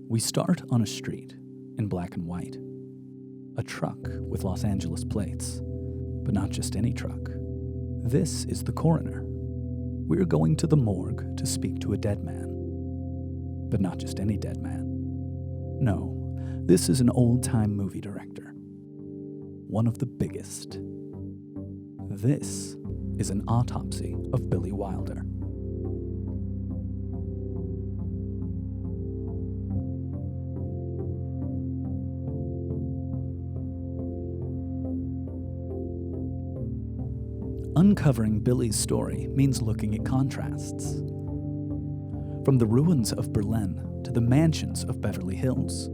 We start on a street in black and white. A truck with Los Angeles plates. But not just any truck. This is the coroner. We're going to the morgue to speak to a dead man. But not just any dead man. No, this is an old-time movie director. One of the biggest. This is an autopsy of Billy Wilder. Uncovering Billy's story means looking at contrasts. From the ruins of Berlin to the mansions of Beverly Hills.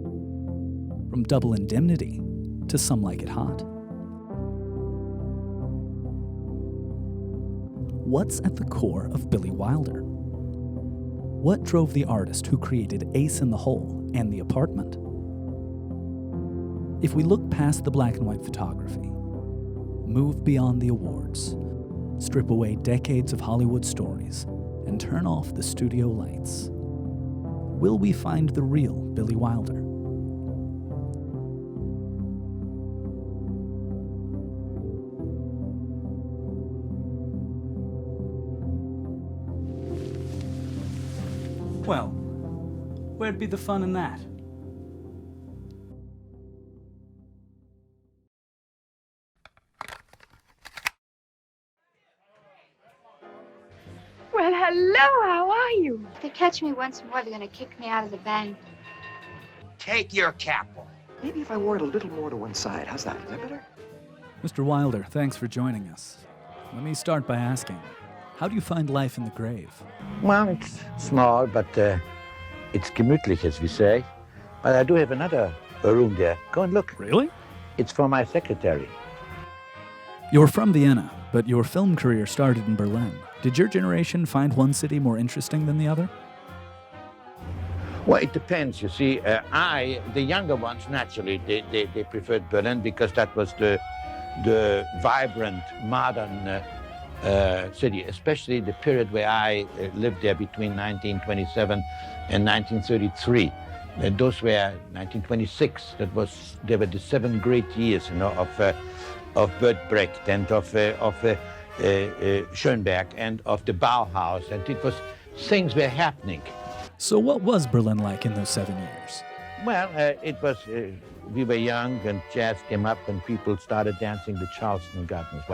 From Double Indemnity to Some Like It Hot. What's at the core of Billy Wilder? What drove the artist who created Ace in the Hole and The Apartment? If we look past the black and white photography, move beyond the awards, strip away decades of Hollywood stories, and turn off the studio lights, will we find the real Billy Wilder? Well, where'd be the fun in that? Well, hello, how are you? If they catch me once more, they're gonna kick me out of the bank. Take your cap off. Maybe if I wore it a little more to one side. How's that? Is that better? Mr. Wilder, thanks for joining us. Let me start by asking, how do you find life in the grave? Well, it's small, but it's gemütlich, as we say. But I do have another room there. Go and look. Really? It's for my secretary. You're from Vienna, but your film career started in Berlin. Did your generation find one city more interesting than the other? Well, it depends. You see, the younger ones, naturally, they preferred Berlin because that was the vibrant, modern city, especially the period where I lived there between 1927 and 1933. Those were 1926. They were the 7 great years, of Bert Brecht and of Schönberg and of the Bauhaus, and things were happening. So what was Berlin like in those 7 years? Well, we were young and jazz came up and people started dancing the Charleston Gardens.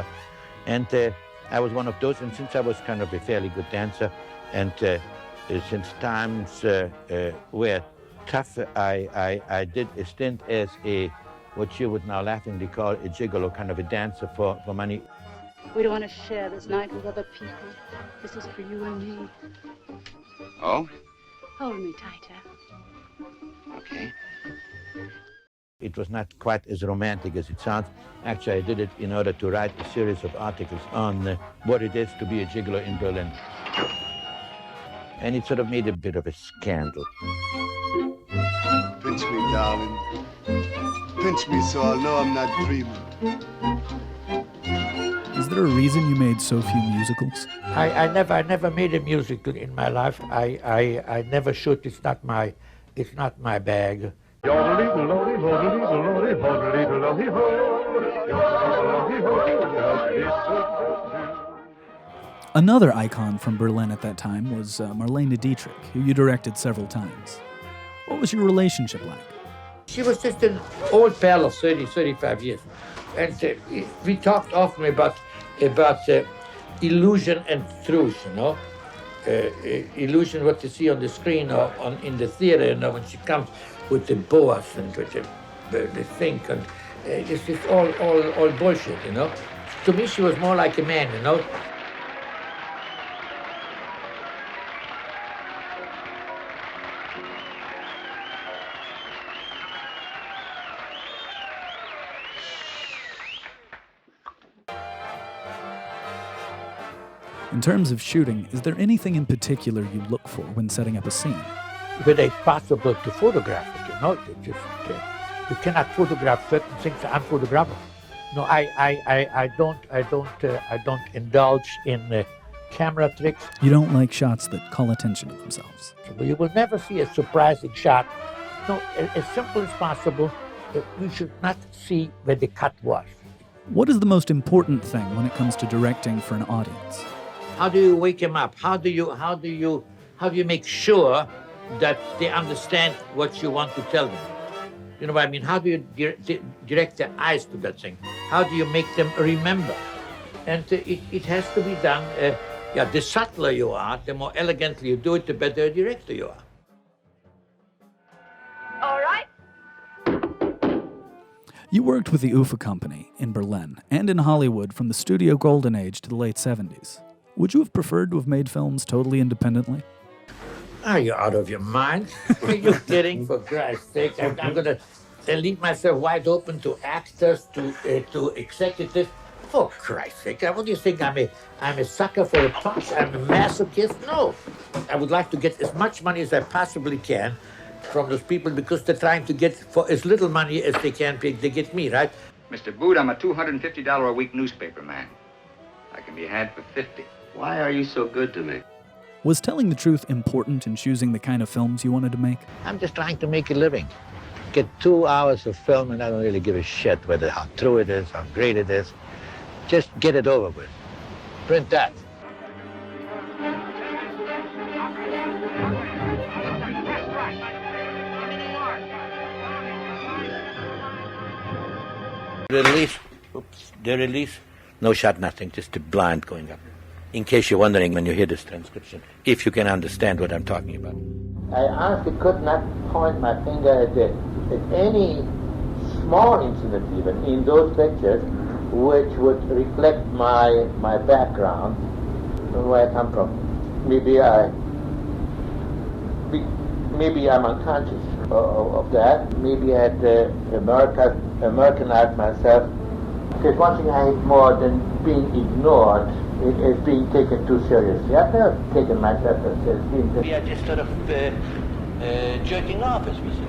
And I was one of those, and since I was kind of a fairly good dancer, and since times were tough, I did a stint as what you would now laughingly call a gigolo, kind of a dancer for money. We don't want to share this night with other people. This is for you and me. Oh? Hold me tighter. Okay. It was not quite as romantic as it sounds. Actually, I did it in order to write a series of articles on what it is to be a gigolo in Berlin. And it sort of made a bit of a scandal. Pinch me, darling. Pinch me so I'll know I'm not dreaming. Is there a reason you made so few musicals? I never made a musical in my life. I never should. It's not my bag. Another icon from Berlin at that time was Marlene Dietrich, who you directed several times. What was your relationship like? She was just an old pal of 35 years. And we talked often about illusion and truth, illusion, what you see on the screen or in the theater, when she comes with the boas and with the thing, and it's just all bullshit, To me, she was more like a man, In terms of shooting, is there anything in particular you look for when setting up a scene? Whether it's possible to photograph it, you cannot photograph certain things unphotographable. No, I don't indulge in camera tricks. You don't like shots that call attention to themselves. You will never see a surprising shot no, as simple as possible. We should not see where the cut was. What is the most important thing when it comes to directing for an audience? How do you wake them up? How do you make sure that they understand what you want to tell them? You know what I mean? How do you direct their eyes to that thing? How do you make them remember? And it has to be done. The subtler you are, the more elegantly you do it, the better a director you are. All right. You worked with the UFA Company in Berlin and in Hollywood from the studio golden age to the late 70s. Would you have preferred to have made films totally independently? Are you out of your mind? Are you kidding? For Christ's sake, I'm going to leave myself wide open to actors, to executives. For Christ's sake, what do you think? I'm a sucker for a punch? I'm a masochist? No. I would like to get as much money as I possibly can from those people because they're trying to get for as little money as they can. They get me, right? Mr. Boot, I'm a $250 a week newspaper man. I can be had for 50. Why are you so good to me? Was telling the truth important in choosing the kind of films you wanted to make? I'm just trying to make a living. Get 2 hours of film and I don't really give a shit whether how true it is, how great it is. Just get it over with. Print that. The release, no shot, nothing, just a blind going up. In case you're wondering when you hear this transcription, if you can understand what I'm talking about. I honestly could not point my finger at any small incident even in those pictures which would reflect my background and where I come from. Maybe I'm unconscious of that. Maybe I had Americanized myself. Because one thing I hate more than being ignored is being taken too seriously. I've never taken myself as seriously. We are just sort of jerking off, as we say.